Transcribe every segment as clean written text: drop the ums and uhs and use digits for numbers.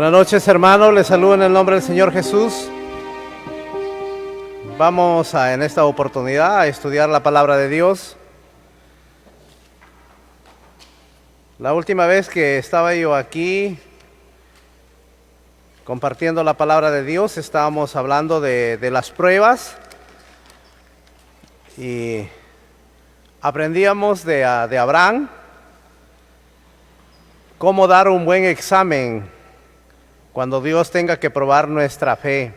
Buenas noches, hermanos, les saludo en el nombre del Señor Jesús. Vamos en esta oportunidad a estudiar la palabra de Dios. La última vez que estaba yo aquí compartiendo la palabra de Dios, estábamos hablando de las pruebas y aprendíamos de Abraham cómo dar un buen examen cuando Dios tenga que probar nuestra fe.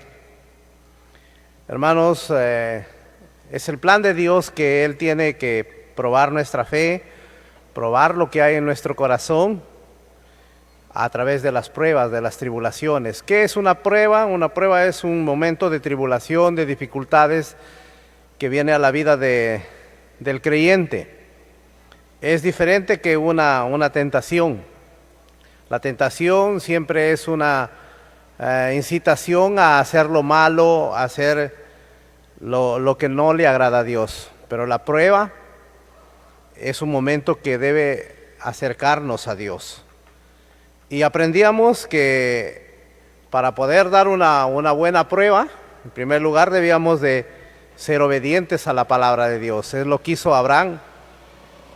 Hermanos, es el plan de Dios que Él tiene que probar nuestra fe, probar lo que hay en nuestro corazón a través de las pruebas, de las tribulaciones. ¿Qué es una prueba? Una prueba es un momento de tribulación, de dificultades que viene a la vida del creyente. Es diferente que una tentación. La tentación siempre es una incitación a hacer lo malo, a hacer lo que no le agrada a Dios. Pero la prueba es un momento que debe acercarnos a Dios. Y aprendíamos que para poder dar una buena prueba, en primer lugar debíamos de ser obedientes a la palabra de Dios. Es lo que hizo Abraham.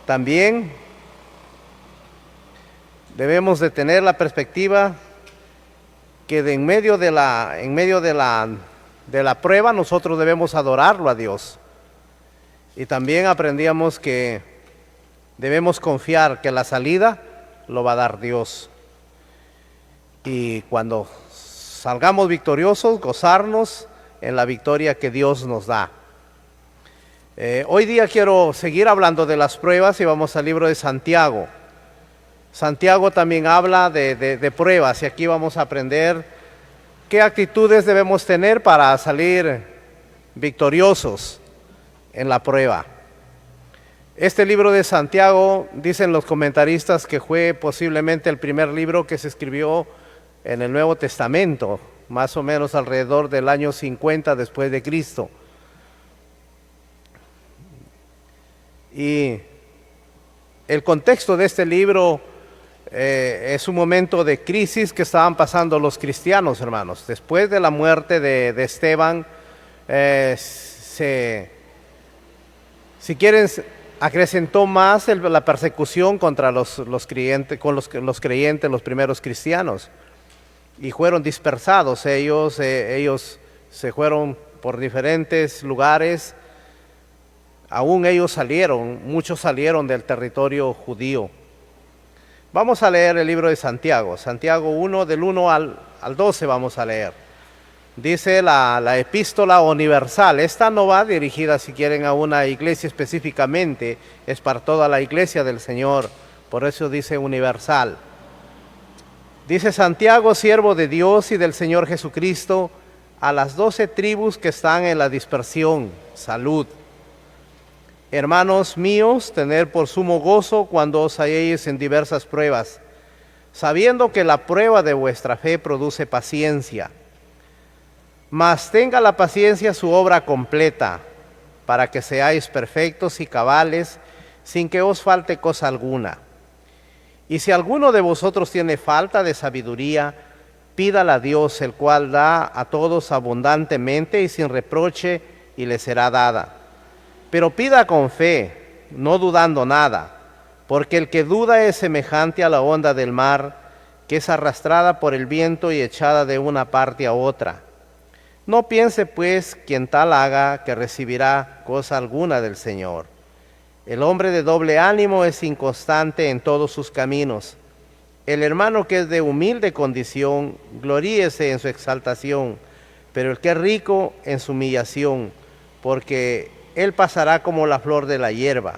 También debemos de tener la perspectiva que en medio de la prueba nosotros debemos adorarlo a Dios. Y también aprendíamos que debemos confiar que la salida lo va a dar Dios. Y cuando salgamos victoriosos, gozarnos en la victoria que Dios nos da. Hoy día quiero seguir hablando de las pruebas y vamos al libro de Santiago. Santiago también habla de pruebas y aquí vamos a aprender qué actitudes debemos tener para salir victoriosos en la prueba. Este libro de Santiago, dicen los comentaristas, que fue posiblemente el primer libro que se escribió en el Nuevo Testamento, más o menos alrededor del año 50 después de Cristo. Y el contexto de este libro es un momento de crisis que estaban pasando los cristianos, hermanos. Después de la muerte de Esteban, si quieren, acrecentó más la persecución contra los creyentes, los creyentes, los primeros cristianos. Y fueron dispersados, ellos se fueron por diferentes lugares. Aún ellos muchos salieron del territorio judío. Vamos a leer el libro de Santiago, Santiago 1, del 1 al 12 vamos a leer. Dice la epístola universal. Esta no va dirigida, si quieren, a una iglesia específicamente, es para toda la iglesia del Señor, por eso dice universal. Dice: Santiago, siervo de Dios y del Señor Jesucristo, a las 12 tribus que están en la dispersión, salud. Hermanos míos, tened por sumo gozo cuando os halléis en diversas pruebas, sabiendo que la prueba de vuestra fe produce paciencia. Mas tenga la paciencia su obra completa, para que seáis perfectos y cabales, sin que os falte cosa alguna. Y si alguno de vosotros tiene falta de sabiduría, pídala a Dios, el cual da a todos abundantemente y sin reproche, y le será dada. Pero pida con fe, no dudando nada, porque el que duda es semejante a la onda del mar, que es arrastrada por el viento y echada de una parte a otra. No piense pues quien tal haga que recibirá cosa alguna del Señor. El hombre de doble ánimo es inconstante en todos sus caminos. El hermano que es de humilde condición, gloríese en su exaltación, pero el que es rico en su humillación, porque él pasará como la flor de la hierba.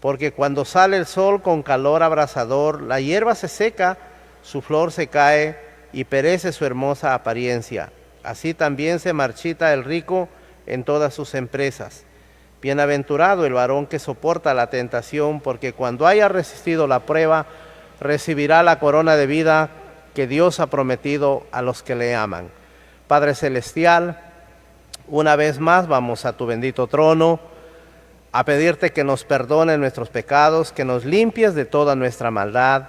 Porque cuando sale el sol con calor abrasador, la hierba se seca, su flor se cae y perece su hermosa apariencia. Así también se marchita el rico en todas sus empresas. Bienaventurado el varón que soporta la tentación, porque cuando haya resistido la prueba, recibirá la corona de vida que Dios ha prometido a los que le aman. Padre Celestial, una vez más vamos a tu bendito trono a pedirte que nos perdone nuestros pecados, que nos limpies de toda nuestra maldad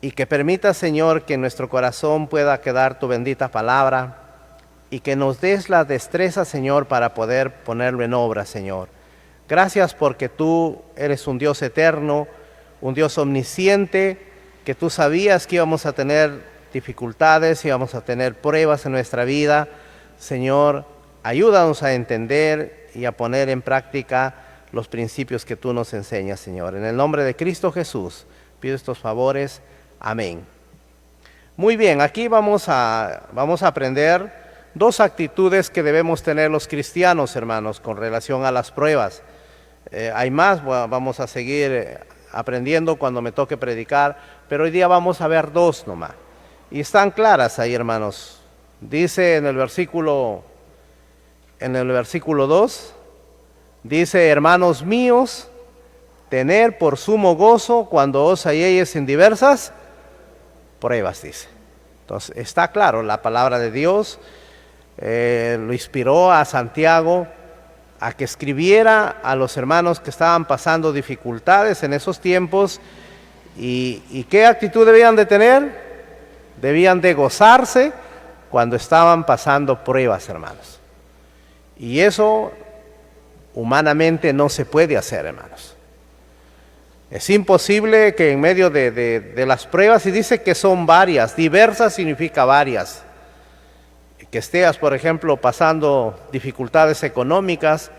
y que permita, Señor, que en nuestro corazón pueda quedar tu bendita palabra y que nos des la destreza, Señor, para poder ponerlo en obra, Señor. Gracias porque tú eres un Dios eterno, un Dios omnisciente, que tú sabías que íbamos a tener dificultades, íbamos a tener pruebas en nuestra vida. Señor, ayúdanos a entender y a poner en práctica los principios que tú nos enseñas, Señor. En el nombre de Cristo Jesús, pido estos favores. Amén. Muy bien, aquí vamos a aprender dos actitudes que debemos tener los cristianos, hermanos, con relación a las pruebas. Hay más, vamos a seguir aprendiendo cuando me toque predicar, pero hoy día vamos a ver dos nomás. Y están claras ahí, hermanos. Dice en el versículo 2, dice: hermanos míos, tener por sumo gozo cuando os halléis en diversas pruebas, dice. Entonces, está claro, la palabra de Dios lo inspiró a Santiago a que escribiera a los hermanos que estaban pasando dificultades en esos tiempos. ¿Y qué actitud debían de tener? Debían de gozarse cuando estaban pasando pruebas, hermanos. Y eso humanamente no se puede hacer, hermanos. Es imposible que en medio de las pruebas, y dice que son varias, diversas significa varias, que estés, por ejemplo, pasando dificultades económicas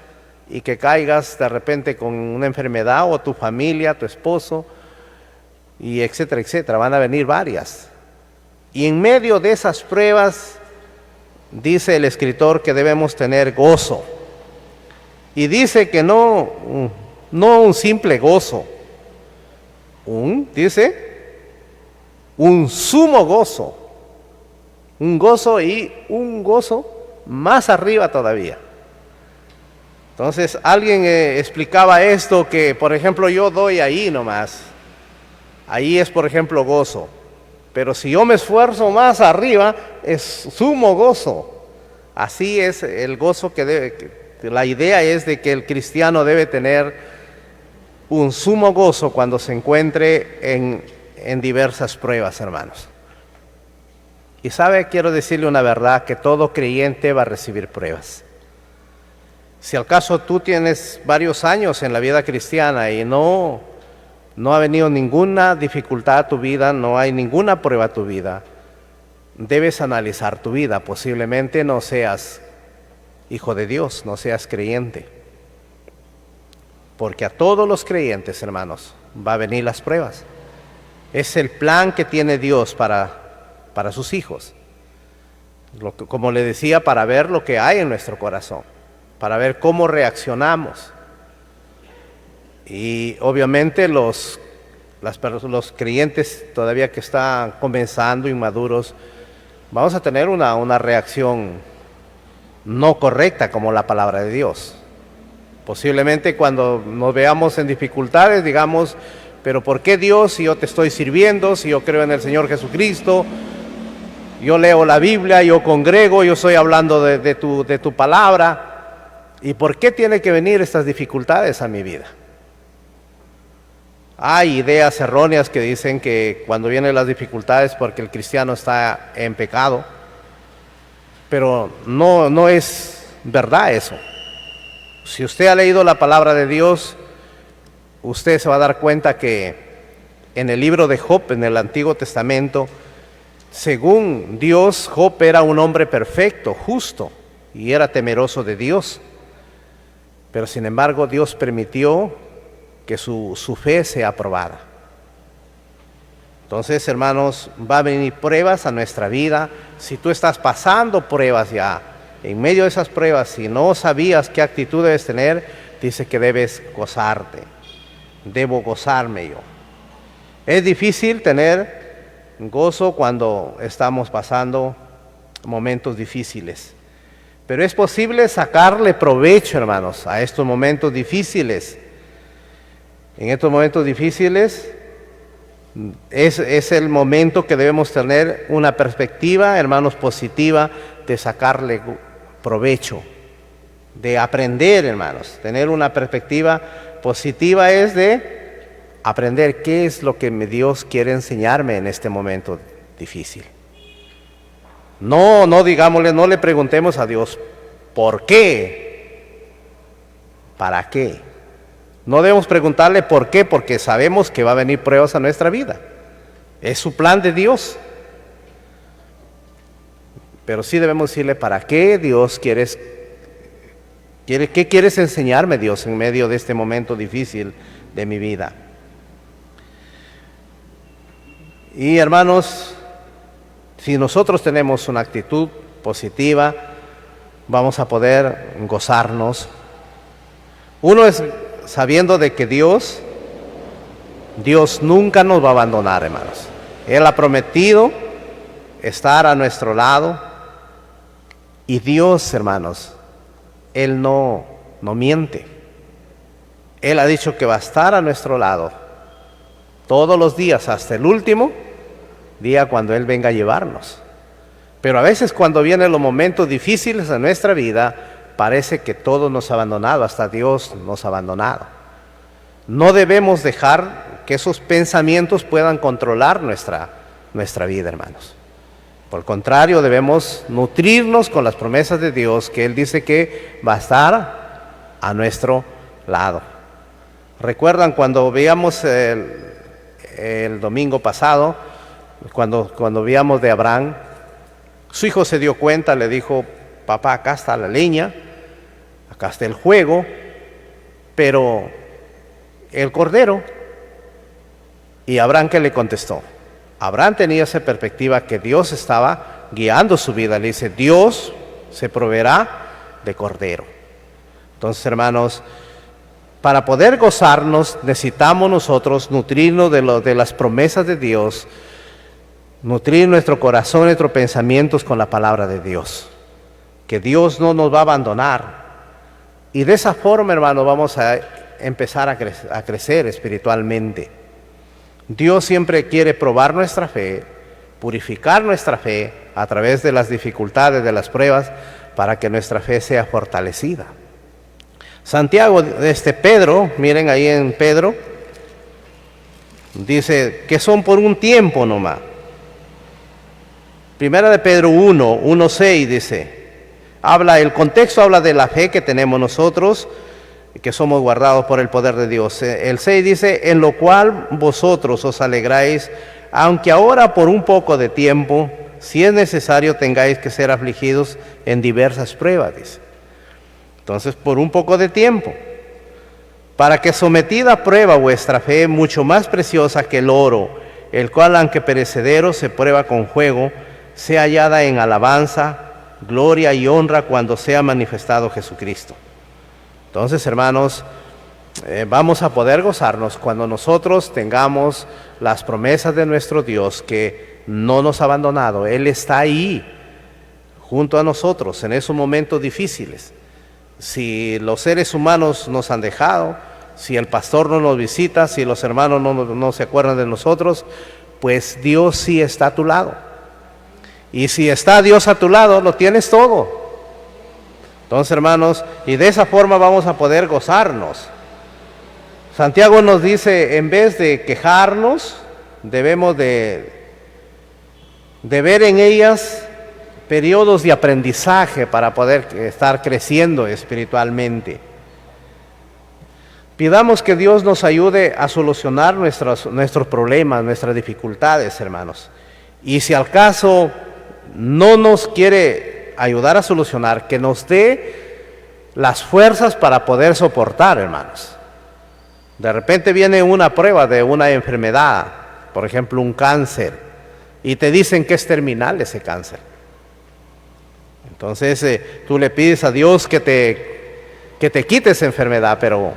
y que caigas de repente con una enfermedad, o tu familia, tu esposo, y etcétera, etcétera. Van a venir varias. Y en medio de esas pruebas, dice el escritor que debemos tener gozo. Y dice que no un simple gozo, dice, un sumo gozo. Un gozo, y un gozo más arriba todavía. Entonces alguien explicaba esto, que por ejemplo yo doy ahí nomás. Ahí es por ejemplo gozo. Pero si yo me esfuerzo más arriba, es sumo gozo. Así es el gozo la idea es de que el cristiano debe tener un sumo gozo cuando se encuentre en diversas pruebas, hermanos. Y sabe, quiero decirle una verdad, que todo creyente va a recibir pruebas. Si al caso tú tienes varios años en la vida cristiana y no ha venido ninguna dificultad a tu vida, no hay ninguna prueba a tu vida, debes analizar tu vida. Posiblemente no seas hijo de Dios, no seas creyente. Porque a todos los creyentes, hermanos, va a venir las pruebas. Es el plan que tiene Dios para sus hijos. Como le decía, para ver lo que hay en nuestro corazón, para ver cómo reaccionamos. Y obviamente los creyentes todavía que están comenzando, inmaduros, vamos a tener una reacción no correcta como la palabra de Dios. Posiblemente cuando nos veamos en dificultades digamos: pero ¿por qué Dios, si yo te estoy sirviendo, si yo creo en el Señor Jesucristo, yo leo la Biblia, yo congrego, yo estoy hablando de tu palabra, ¿y por qué tiene que venir estas dificultades a mi vida? Hay ideas erróneas que dicen que cuando vienen las dificultades porque el cristiano está en pecado, pero no es verdad eso. Si usted ha leído la palabra de Dios, usted se va a dar cuenta que en el libro de Job, en el Antiguo Testamento, según Dios, Job era un hombre perfecto, justo, y era temeroso de Dios. Pero sin embargo, Dios permitió que su fe sea aprobada. Entonces, hermanos, va a venir pruebas a nuestra vida. Si tú estás pasando pruebas ya, en medio de esas pruebas, si no sabías qué actitud debes tener, dice que debes gozarte. Debo gozarme yo. Es difícil tener gozo cuando estamos pasando momentos difíciles, pero es posible sacarle provecho, hermanos, a estos momentos difíciles. En estos momentos difíciles es el momento que debemos tener una perspectiva, hermanos, positiva, de sacarle provecho, de aprender, hermanos. Tener una perspectiva positiva es de aprender qué es lo que Dios quiere enseñarme en este momento difícil. No digámosle, no le preguntemos a Dios, ¿por qué? ¿Para qué? No debemos preguntarle por qué, porque sabemos que va a venir pruebas a nuestra vida. Es su plan de Dios. Pero sí debemos decirle, ¿para qué Dios qué quieres enseñarme, Dios, en medio de este momento difícil de mi vida? Y hermanos, si nosotros tenemos una actitud positiva, vamos a poder gozarnos. Uno es sabiendo de que Dios nunca nos va a abandonar, hermanos. Él ha prometido estar a nuestro lado. Y Dios, hermanos, Él no miente. Él ha dicho que va a estar a nuestro lado todos los días, hasta el último día cuando Él venga a llevarnos. Pero a veces cuando vienen los momentos difíciles de nuestra vida, parece que todo nos ha abandonado, hasta Dios nos ha abandonado. No debemos dejar que esos pensamientos puedan controlar nuestra vida, hermanos. Por el contrario, debemos nutrirnos con las promesas de Dios, que Él dice que va a estar a nuestro lado. ¿Recuerdan cuando veíamos el domingo pasado, cuando veíamos de Abraham? Su hijo se dio cuenta, le dijo, papá, acá está la leña, acá está el fuego, pero el cordero. Y Abraham, ¿qué le contestó? Abraham tenía esa perspectiva que Dios estaba guiando su vida. Le dice, Dios se proveerá de cordero. Entonces, hermanos, para poder gozarnos, necesitamos nosotros nutrirnos de las promesas de Dios, nutrir nuestro corazón, nuestros pensamientos con la palabra de Dios. Que Dios no nos va a abandonar. Y de esa forma, hermano, vamos a empezar a crecer espiritualmente. Dios siempre quiere probar nuestra fe, purificar nuestra fe a través de las dificultades, de las pruebas, para que nuestra fe sea fortalecida. Santiago, Pedro, miren ahí en Pedro, dice que son por un tiempo nomás. Primera de Pedro 1:6 dice, el contexto habla de la fe que tenemos nosotros, que somos guardados por el poder de Dios. El 6 dice, en lo cual vosotros os alegráis, aunque ahora por un poco de tiempo, si es necesario, tengáis que ser afligidos en diversas pruebas, dice. Entonces, por un poco de tiempo, para que sometida a prueba vuestra fe, mucho más preciosa que el oro, el cual aunque perecedero se prueba con fuego, sea hallada en alabanza, gloria y honra cuando sea manifestado Jesucristo. Entonces, hermanos, vamos a poder gozarnos cuando nosotros tengamos las promesas de nuestro Dios, que no nos ha abandonado. Él está ahí, junto a nosotros, en esos momentos difíciles. Si los seres humanos nos han dejado, si el pastor no nos visita, si los hermanos no se acuerdan de nosotros, pues Dios sí está a tu lado. Y si está Dios a tu lado, lo tienes todo. Entonces, hermanos, y de esa forma vamos a poder gozarnos. Santiago nos dice, en vez de quejarnos, debemos de ver en ellas periodos de aprendizaje para poder estar creciendo espiritualmente. Pidamos que Dios nos ayude a solucionar nuestros problemas, nuestras dificultades, hermanos. Y si al caso no nos quiere ayudar a solucionar, que nos dé las fuerzas para poder soportar, hermanos. De repente viene una prueba de una enfermedad, por ejemplo un cáncer, y te dicen que es terminal ese cáncer. Entonces tú le pides a Dios que te quite esa enfermedad, pero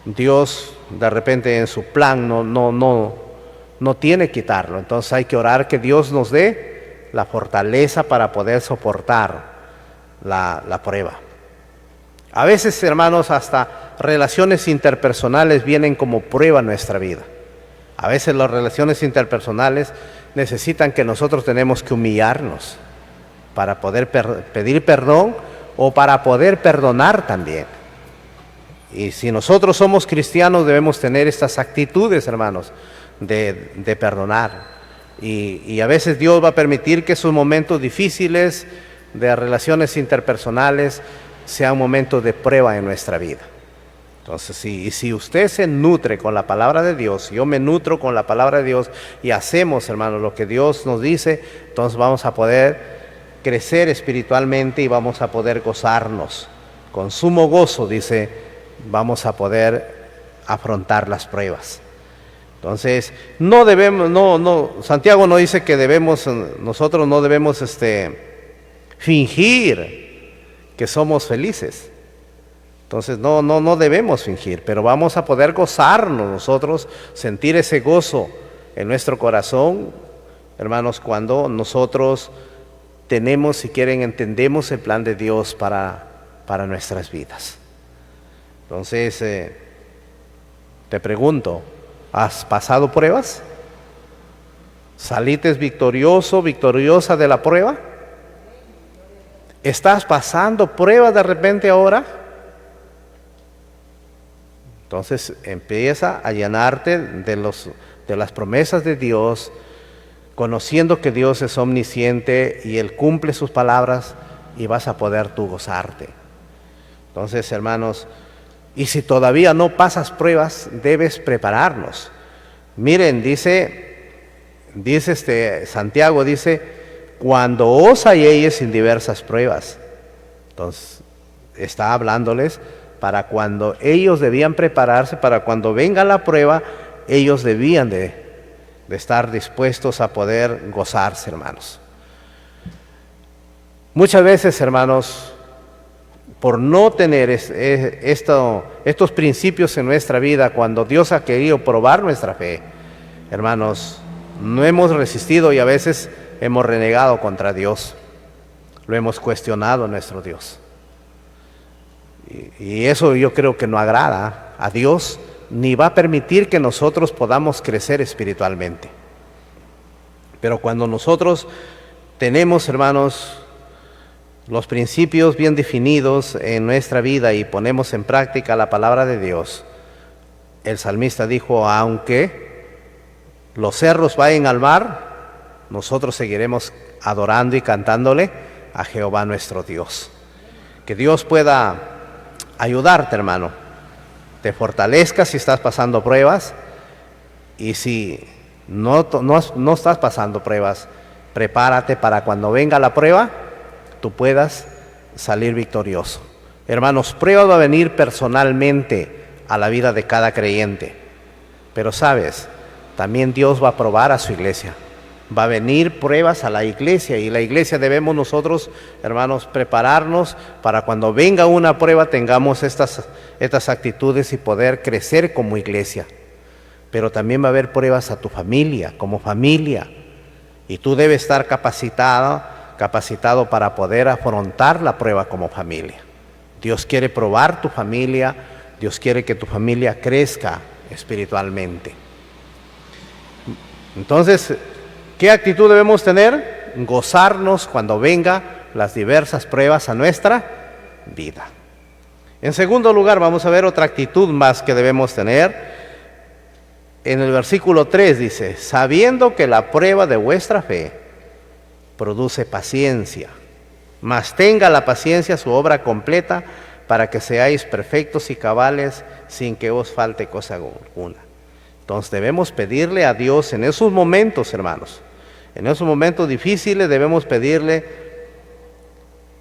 Dios de repente en su plan no tiene que quitarlo. Entonces hay que orar que Dios nos dé la fortaleza para poder soportar la prueba. A veces, hermanos, hasta relaciones interpersonales vienen como prueba en nuestra vida. A veces las relaciones interpersonales necesitan que nosotros tenemos que humillarnos para poder pedir perdón o para poder perdonar también. Y si nosotros somos cristianos debemos tener estas actitudes, hermanos, de perdonar. Y a veces Dios va a permitir que esos momentos difíciles de relaciones interpersonales sean momentos de prueba en nuestra vida. Entonces, si usted se nutre con la palabra de Dios, yo me nutro con la palabra de Dios y hacemos, hermanos, lo que Dios nos dice, entonces vamos a poder crecer espiritualmente y vamos a poder gozarnos. Con sumo gozo, dice, vamos a poder afrontar las pruebas. Entonces, no debemos, Santiago no dice que nosotros no debemos fingir que somos felices. Entonces no debemos fingir, pero vamos a poder gozarnos nosotros, sentir ese gozo en nuestro corazón, hermanos, cuando nosotros tenemos, si quieren, entendemos el plan de Dios para nuestras vidas. Entonces, te pregunto, ¿has pasado pruebas? ¿Saliste victorioso, victoriosa de la prueba? ¿Estás pasando pruebas de repente ahora? Entonces empieza a llenarte de las promesas de Dios, conociendo que Dios es omnisciente y Él cumple sus palabras y vas a poder tú gozarte. Entonces, hermanos, y si todavía no pasas pruebas, debes prepararnos. Miren, Santiago dice, cuando os halléis en diversas pruebas. Entonces, está hablándoles para cuando ellos debían prepararse, para cuando venga la prueba, ellos debían de estar dispuestos a poder gozarse, hermanos. Muchas veces, hermanos, por no tener estos principios en nuestra vida, cuando Dios ha querido probar nuestra fe, hermanos, no hemos resistido y a veces hemos renegado contra Dios, lo hemos cuestionado a nuestro Dios. Y eso yo creo que no agrada a Dios, ni va a permitir que nosotros podamos crecer espiritualmente. Pero cuando nosotros tenemos, hermanos, los principios bien definidos en nuestra vida y ponemos en práctica la palabra de Dios, el salmista dijo, aunque los cerros vayan al mar, nosotros seguiremos adorando y cantándole a Jehová nuestro Dios. Que Dios pueda ayudarte, hermano, te fortalezca si estás pasando pruebas, y si no estás pasando pruebas, prepárate para cuando venga la prueba, tú puedas salir victorioso. Hermanos, prueba va a venir personalmente a la vida de cada creyente, pero sabes, también Dios va a probar a su iglesia. Va a venir pruebas a la iglesia y la iglesia debemos nosotros, hermanos, prepararnos para cuando venga una prueba tengamos estas actitudes y poder crecer como iglesia. Pero también va a haber pruebas a tu familia, como familia, y tú debes estar capacitado para poder afrontar la prueba como familia. Dios quiere probar tu familia, Dios quiere que tu familia crezca espiritualmente. Entonces, ¿qué actitud debemos tener? Gozarnos cuando vengan las diversas pruebas a nuestra vida. En segundo lugar, vamos a ver otra actitud más que debemos tener. En el versículo 3 dice, sabiendo que la prueba de vuestra fe produce paciencia, mas tenga la paciencia su obra completa para que seáis perfectos y cabales sin que os falte cosa alguna. Entonces debemos pedirle a Dios en esos momentos, hermanos, en esos momentos difíciles debemos pedirle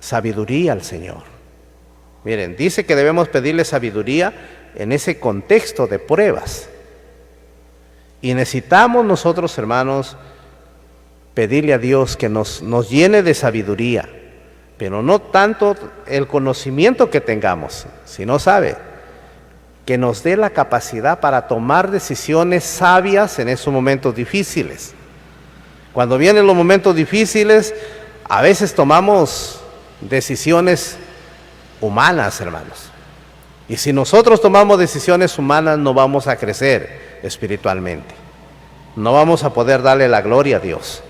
sabiduría al Señor. Miren, dice que debemos pedirle sabiduría en ese contexto de pruebas. Y necesitamos nosotros, hermanos, pedirle a Dios que nos llene de sabiduría, pero no tanto el conocimiento que tengamos, sino, que nos dé la capacidad para tomar decisiones sabias en esos momentos difíciles. Cuando vienen los momentos difíciles, a veces tomamos decisiones humanas, hermanos. Y si nosotros tomamos decisiones humanas, no vamos a crecer espiritualmente. No vamos a poder darle la gloria a Dios.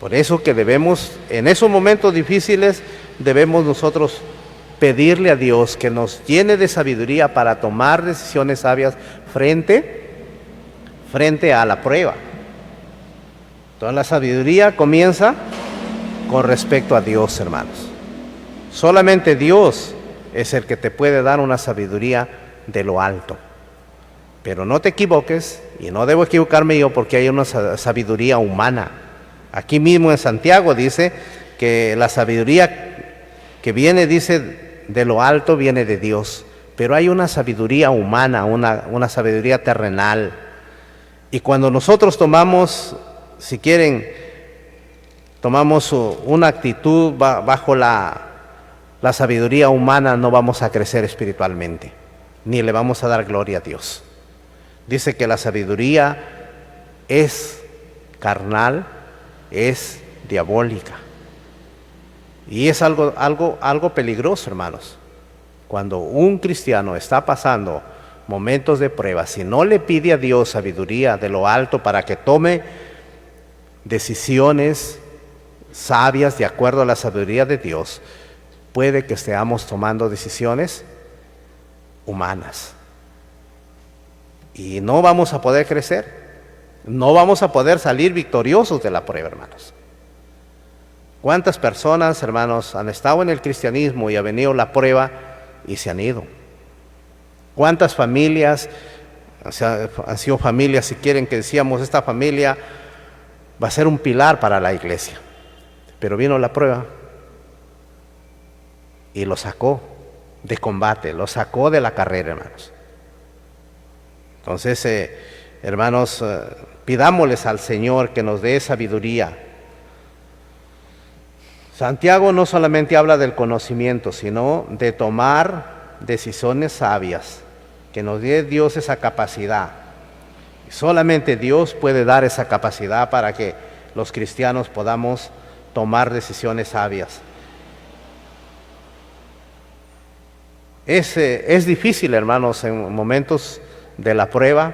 Por eso que debemos, en esos momentos difíciles, debemos nosotros pedirle a Dios que nos llene de sabiduría para tomar decisiones sabias frente a la prueba. Entonces la sabiduría comienza con respecto a Dios, hermanos. Solamente Dios es el que te puede dar una sabiduría de lo alto. Pero no te equivoques, y no debo equivocarme yo porque hay una sabiduría humana. Aquí mismo en Santiago dice que la sabiduría que viene, dice, de lo alto viene de Dios. Pero hay una sabiduría humana, una sabiduría terrenal. Y cuando nosotros tomamos, si quieren, tomamos una actitud bajo la sabiduría humana, no vamos a crecer espiritualmente, ni le vamos a dar gloria a Dios. Dice que la sabiduría es carnal, es diabólica. Y es algo peligroso, hermanos. Cuando un cristiano está pasando momentos de prueba, si no le pide a Dios sabiduría de lo alto para que tome decisiones sabias de acuerdo a la sabiduría de Dios, puede que estemos tomando decisiones humanas. Y no vamos a poder crecer, no vamos a poder salir victoriosos de la prueba, hermanos. ¿Cuántas personas, hermanos, han estado en el cristianismo y ha venido la prueba y se han ido? ¿Cuántas familias, han sido familias, si quieren, que decíamos, esta familia va a ser un pilar para la iglesia? Pero vino la prueba y lo sacó de combate, lo sacó de la carrera, hermanos. Entonces, hermanos, pidámosles al Señor que nos dé sabiduría. Santiago no solamente habla del conocimiento, sino de tomar decisiones sabias, que nos dé Dios esa capacidad. Y solamente Dios puede dar esa capacidad para que los cristianos podamos tomar decisiones sabias. Es difícil, hermanos, en momentos de la prueba,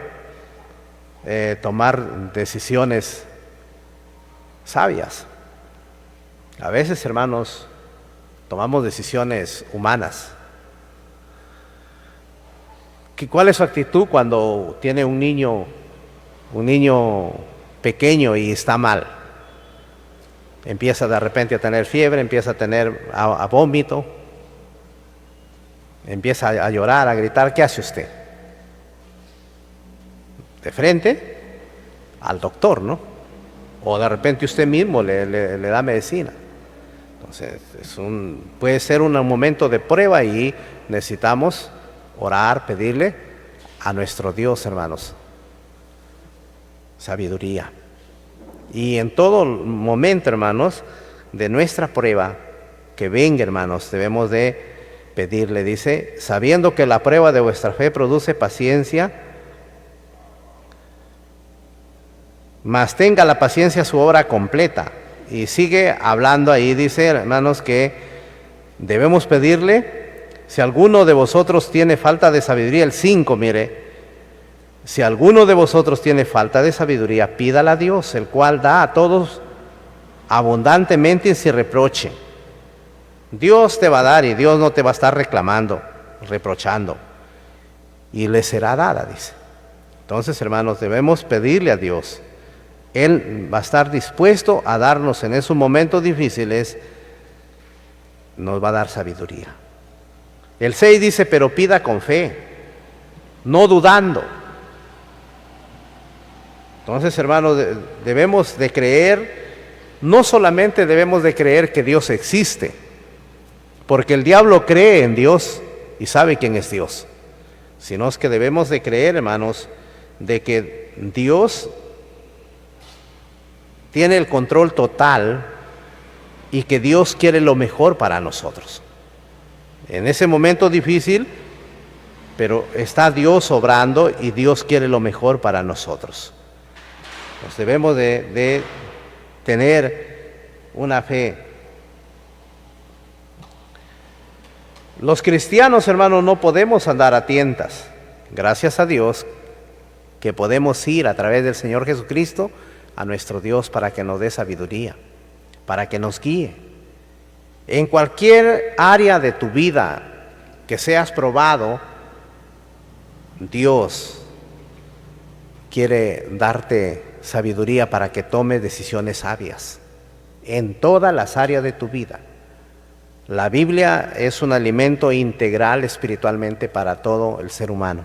tomar decisiones sabias. A veces, hermanos, tomamos decisiones humanas. ¿Cuál es su actitud cuando tiene un niño pequeño y está mal? Empieza de repente a tener fiebre, empieza a tener a vómito, empieza a llorar, a gritar. ¿Qué hace usted? De frente al doctor, ¿no? O de repente usted mismo le da medicina. Entonces, puede ser un momento de prueba y necesitamos orar, pedirle a nuestro Dios, hermanos, sabiduría. Y en todo momento, hermanos, de nuestra prueba, que venga, hermanos, debemos de pedirle, dice, sabiendo que la prueba de vuestra fe produce paciencia, mas tenga la paciencia su obra completa. Y sigue hablando ahí, dice, hermanos, que debemos pedirle, si alguno de vosotros tiene falta de sabiduría, el 5, mire, si alguno de vosotros tiene falta de sabiduría, pídala a Dios, el cual da a todos abundantemente y sin reproche. Dios te va a dar y Dios no te va a estar reclamando, reprochando, y le será dada, dice. Entonces, hermanos, debemos pedirle a Dios. Él va a estar dispuesto a darnos en esos momentos difíciles, nos va a dar sabiduría. El 6 dice, pero pida con fe, no dudando. Entonces, hermanos, debemos de creer, no solamente debemos de creer que Dios existe, porque el diablo cree en Dios y sabe quién es Dios, sino es que debemos de creer, hermanos, de que Dios tiene el control total y que Dios quiere lo mejor para nosotros. En ese momento difícil, pero está Dios obrando y Dios quiere lo mejor para nosotros. Nos debemos de tener una fe. Los cristianos, hermanos, no podemos andar a tientas. Gracias a Dios que podemos ir a través del Señor Jesucristo a nuestro Dios para que nos dé sabiduría, para que nos guíe. En cualquier área de tu vida que seas probado, Dios quiere darte sabiduría para que tomes decisiones sabias en todas las áreas de tu vida. La Biblia es un alimento integral espiritualmente para todo el ser humano.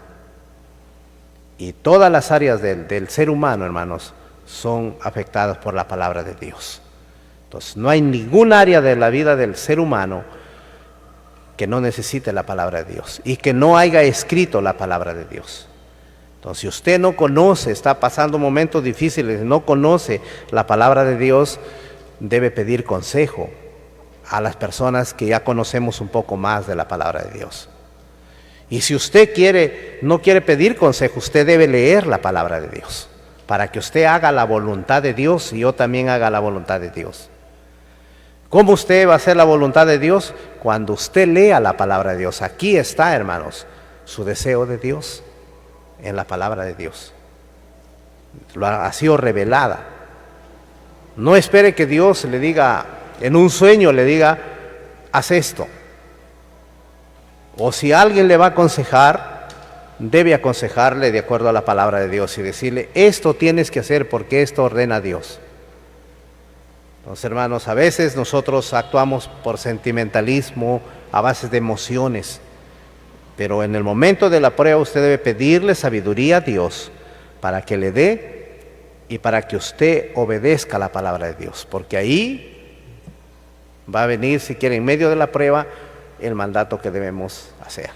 Y todas las áreas del ser humano, hermanos, son afectadas por la palabra de Dios. Entonces, no hay ningún área de la vida del ser humano que no necesite la palabra de Dios y que no haya escrito la palabra de Dios. Entonces, si usted no conoce, está pasando momentos difíciles, no conoce la palabra de Dios, debe pedir consejo a las personas que ya conocemos un poco más de la palabra de Dios. Y si usted no quiere pedir consejo, usted debe leer la palabra de Dios, para que usted haga la voluntad de Dios y yo también haga la voluntad de Dios. ¿Cómo usted va a hacer la voluntad de Dios? Cuando usted lea la palabra de Dios. Aquí está, hermanos, su deseo de Dios en la palabra de Dios. Ha sido revelada. No espere que Dios le diga, en un sueño le diga, haz esto. O si alguien le va a aconsejar, debe aconsejarle de acuerdo a la palabra de Dios y decirle, esto tienes que hacer porque esto ordena Dios. Entonces, hermanos, a veces nosotros actuamos por sentimentalismo, a base de emociones, pero en el momento de la prueba usted debe pedirle sabiduría a Dios para que le dé y para que usted obedezca la palabra de Dios, porque ahí va a venir, si quiere, en medio de la prueba, el mandato que debemos hacer.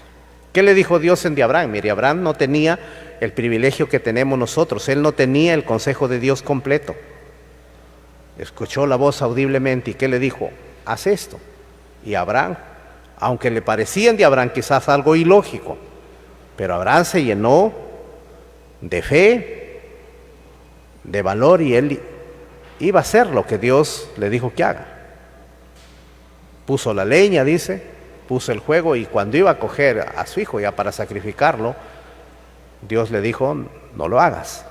¿Qué le dijo Dios en Abraham? Mire, Abraham no tenía el privilegio que tenemos nosotros, él no tenía el consejo de Dios completo. Escuchó la voz audiblemente y ¿qué le dijo? Haz esto. Y Abraham, aunque le parecía de Abraham quizás algo ilógico, pero Abraham se llenó de fe, de valor y él iba a hacer lo que Dios le dijo que haga. Puso la leña, dice, puso el fuego y cuando iba a coger a su hijo ya para sacrificarlo, Dios le dijo, no lo hagas.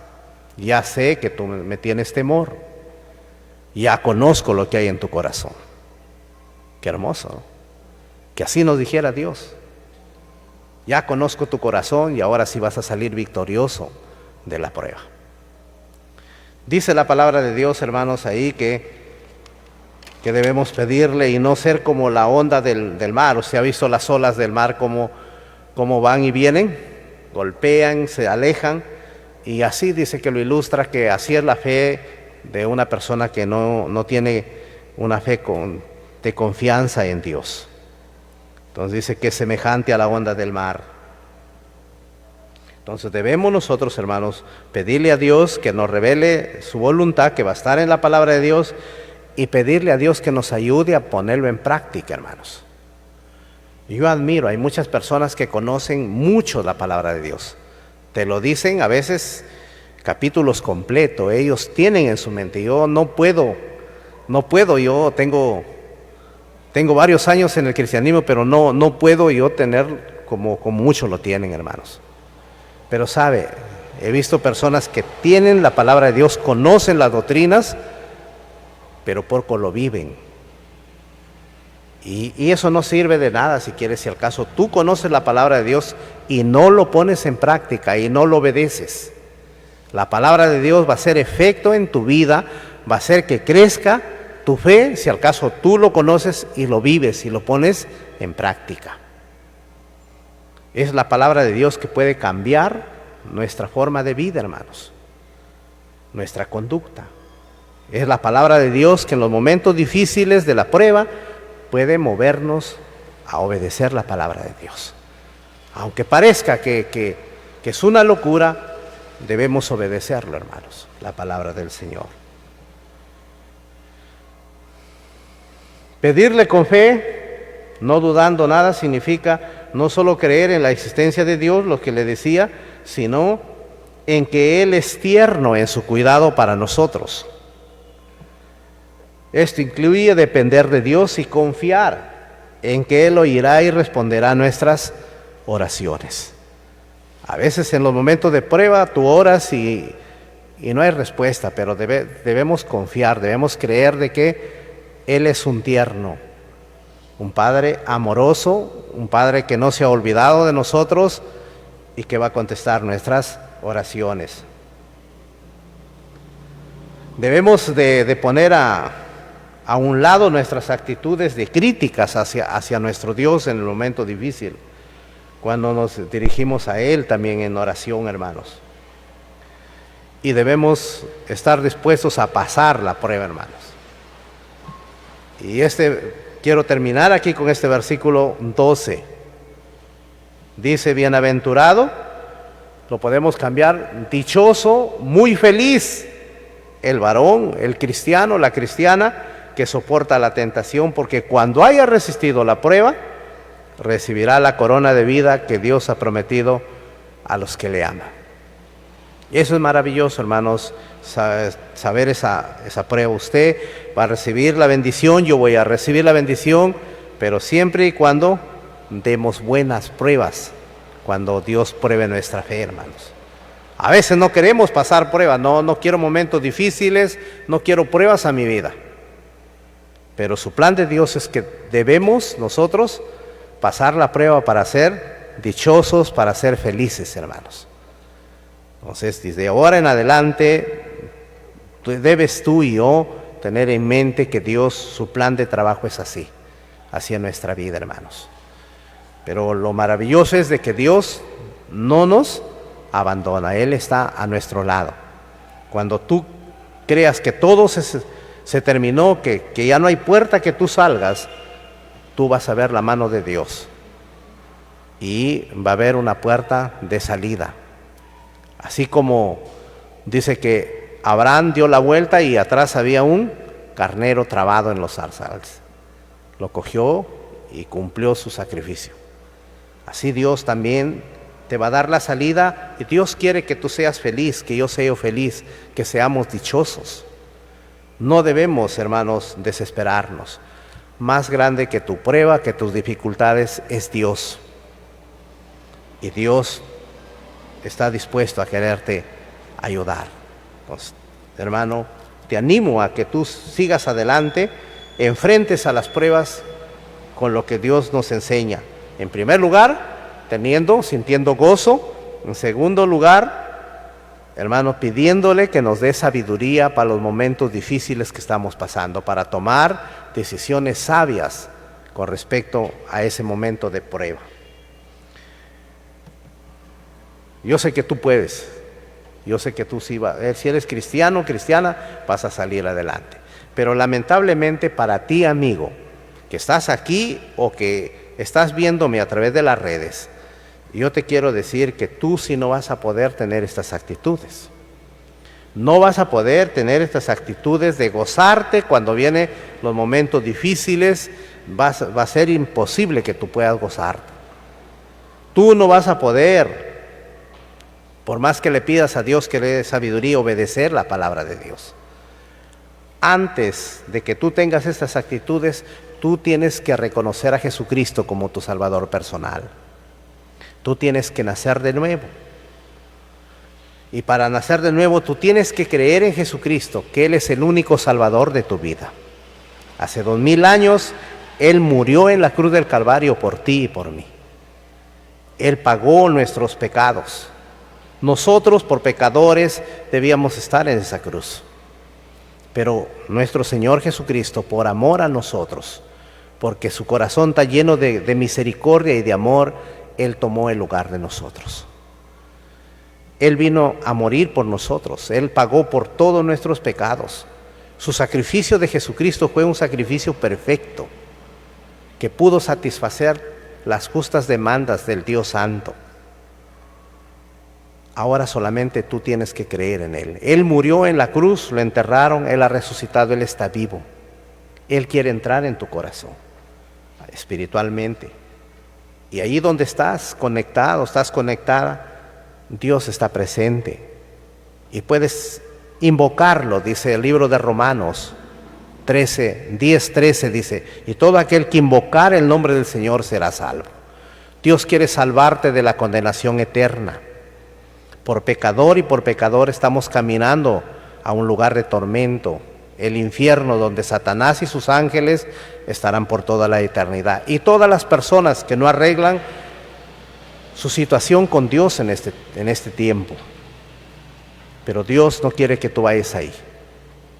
Ya sé que tú me tienes temor. Ya conozco lo que hay en tu corazón. Qué hermoso, ¿no? Que así nos dijera Dios. Ya conozco tu corazón y ahora sí vas a salir victorioso de la prueba. Dice la palabra de Dios, hermanos, ahí que debemos pedirle y no ser como la onda del mar. Usted ha visto las olas del mar cómo van y vienen, golpean, se alejan, y así dice que lo ilustra, que así es la fe de una persona que no tiene una fe de confianza en Dios. Entonces dice que es semejante a la onda del mar. Entonces debemos nosotros, hermanos, pedirle a Dios que nos revele su voluntad, que va a estar en la palabra de Dios, y pedirle a Dios que nos ayude a ponerlo en práctica, hermanos. Yo admiro, hay muchas personas que conocen mucho la palabra de Dios. Te lo dicen a veces capítulos completos, ellos tienen en su mente. Yo no puedo, yo tengo varios años en el cristianismo, pero no puedo yo tener como muchos lo tienen, hermanos. Pero sabe, he visto personas que tienen la palabra de Dios, conocen las doctrinas, pero poco lo viven. Y eso no sirve de nada si quieres, si al caso tú conoces la palabra de Dios y no lo pones en práctica y no lo obedeces. La palabra de Dios va a hacer efecto en tu vida, va a hacer que crezca tu fe, si al caso tú lo conoces y lo vives y lo pones en práctica. Es la palabra de Dios que puede cambiar nuestra forma de vida, hermanos, nuestra conducta. Es la palabra de Dios que en los momentos difíciles de la prueba puede movernos a obedecer la palabra de Dios. Aunque parezca que es una locura, debemos obedecerlo, hermanos, la palabra del Señor. Pedirle con fe, no dudando nada, significa no solo creer en la existencia de Dios, lo que le decía, sino en que Él es tierno en su cuidado para nosotros. Esto incluye depender de Dios y confiar en que Él oirá y responderá a nuestras oraciones. A veces en los momentos de prueba tú oras y no hay respuesta, pero debemos confiar, debemos creer de que Él es un tierno un Padre amoroso, un Padre que no se ha olvidado de nosotros y que va a contestar nuestras oraciones. Debemos de poner a un lado nuestras actitudes de críticas hacia nuestro Dios en el momento difícil, cuando nos dirigimos a Él también en oración, hermanos. Y debemos estar dispuestos a pasar la prueba, hermanos. Y quiero terminar aquí con este versículo 12. Dice, bienaventurado, lo podemos cambiar, dichoso, muy feliz, el varón, el cristiano, la cristiana, que soporta la tentación, porque cuando haya resistido la prueba, recibirá la corona de vida que Dios ha prometido a los que le aman. Y eso es maravilloso, hermanos, saber esa prueba. Usted va a recibir la bendición, yo voy a recibir la bendición, pero siempre y cuando demos buenas pruebas, cuando Dios pruebe nuestra fe, hermanos. A veces no queremos pasar pruebas, no quiero momentos difíciles, no quiero pruebas a mi vida. Pero su plan de Dios es que debemos nosotros pasar la prueba para ser dichosos, para ser felices, hermanos. Entonces, desde ahora en adelante, debes tú y yo tener en mente que Dios, su plan de trabajo es así en nuestra vida, hermanos. Pero lo maravilloso es de que Dios no nos abandona, Él está a nuestro lado. Cuando tú creas que todo se terminó, que ya no hay puerta que tú salgas, tú vas a ver la mano de Dios y va a haber una puerta de salida. Así como dice que Abraham dio la vuelta y atrás había un carnero trabado en los zarzales. Lo cogió y cumplió su sacrificio. Así Dios también te va a dar la salida, y Dios quiere que tú seas feliz, que yo sea feliz, que seamos dichosos. No debemos, hermanos, desesperarnos. Más grande que tu prueba, que tus dificultades, es Dios. Y Dios está dispuesto a quererte ayudar. Entonces, hermano, te animo a que tú sigas adelante, enfrentes a las pruebas con lo que Dios nos enseña. En primer lugar, sintiendo gozo. En segundo lugar, hermano, pidiéndole que nos dé sabiduría para los momentos difíciles que estamos pasando, para tomar decisiones sabias con respecto a ese momento de prueba. Yo sé que tú puedes, yo sé que tú si eres cristiano o cristiana, vas a salir adelante. Pero lamentablemente para ti, amigo, que estás aquí o que estás viéndome a través de las redes, yo te quiero decir que tú sí no vas a poder tener estas actitudes. No vas a poder tener estas actitudes de gozarte cuando vienen los momentos difíciles. Va a ser imposible que tú puedas gozarte. Tú no vas a poder, por más que le pidas a Dios que le dé sabiduría, obedecer la palabra de Dios. Antes de que tú tengas estas actitudes, tú tienes que reconocer a Jesucristo como tu Salvador personal. Tú tienes que nacer de nuevo. Y para nacer de nuevo, tú tienes que creer en Jesucristo, que Él es el único Salvador de tu vida. Hace 2000 años, Él murió en la cruz del Calvario por ti y por mí. Él pagó nuestros pecados. Nosotros, por pecadores, debíamos estar en esa cruz. Pero nuestro Señor Jesucristo, por amor a nosotros, porque su corazón está lleno de misericordia y de amor, Él tomó el lugar de nosotros. Él vino a morir por nosotros. Él pagó por todos nuestros pecados. Su sacrificio de Jesucristo fue un sacrificio perfecto, que pudo satisfacer las justas demandas del Dios Santo. Ahora solamente tú tienes que creer en Él. Él murió en la cruz, lo enterraron, Él ha resucitado, Él está vivo. Él quiere entrar en tu corazón, espiritualmente. Y ahí donde estás conectado, estás conectada, Dios está presente. Y puedes invocarlo, dice el libro de Romanos 10:13 dice, y todo aquel que invocar el nombre del Señor será salvo. Dios quiere salvarte de la condenación eterna. Por pecador y por pecador estamos caminando a un lugar de tormento el infierno donde Satanás y sus ángeles estarán por toda la eternidad. Y todas las personas que no arreglan su situación con Dios en este tiempo. Pero Dios no quiere que tú vayas ahí.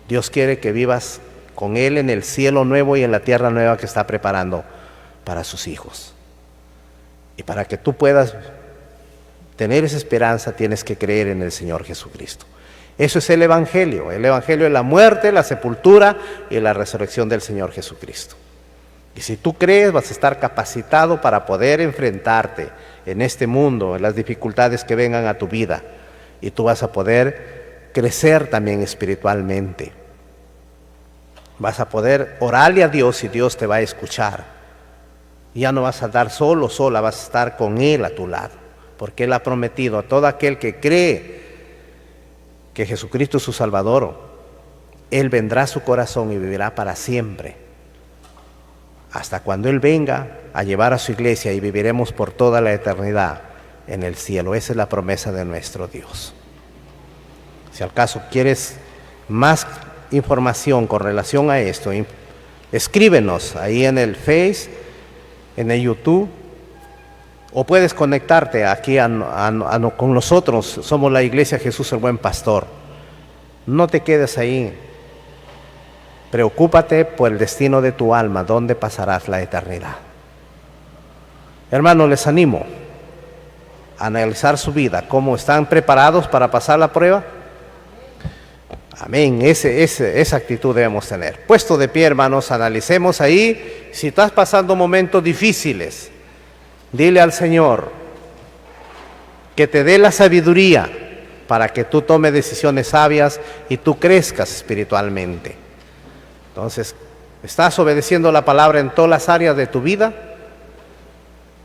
Dios quiere que vivas con Él en el cielo nuevo y en la tierra nueva que está preparando para sus hijos. Y para que tú puedas tener esa esperanza, tienes que creer en el Señor Jesucristo. Eso es el Evangelio. El Evangelio es la muerte, la sepultura y la resurrección del Señor Jesucristo. Y si tú crees, vas a estar capacitado para poder enfrentarte en este mundo, en las dificultades que vengan a tu vida. Y tú vas a poder crecer también espiritualmente. Vas a poder orarle a Dios y Dios te va a escuchar. Ya no vas a andar solo, sola, vas a estar con Él a tu lado. Porque Él ha prometido a todo aquel que cree que Jesucristo es su Salvador, Él vendrá a su corazón y vivirá para siempre. Hasta cuando Él venga a llevar a su iglesia y viviremos por toda la eternidad en el cielo. Esa es la promesa de nuestro Dios. Si al caso quieres más información con relación a esto, escríbenos ahí en el Face, en el YouTube, o puedes conectarte aquí con nosotros. Somos la Iglesia Jesús el Buen Pastor. No te quedes ahí. Preocúpate por el destino de tu alma, dónde pasarás la eternidad. Hermanos, les animo a analizar su vida. ¿Cómo están preparados para pasar la prueba? Amén. Esa actitud debemos tener. Puesto de pie, hermanos, analicemos ahí. Si estás pasando momentos difíciles, dile al Señor que te dé la sabiduría para que tú tomes decisiones sabias y tú crezcas espiritualmente. Entonces, ¿estás obedeciendo la palabra en todas las áreas de tu vida?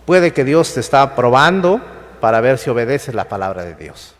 Puede que Dios te está probando para ver si obedeces la palabra de Dios.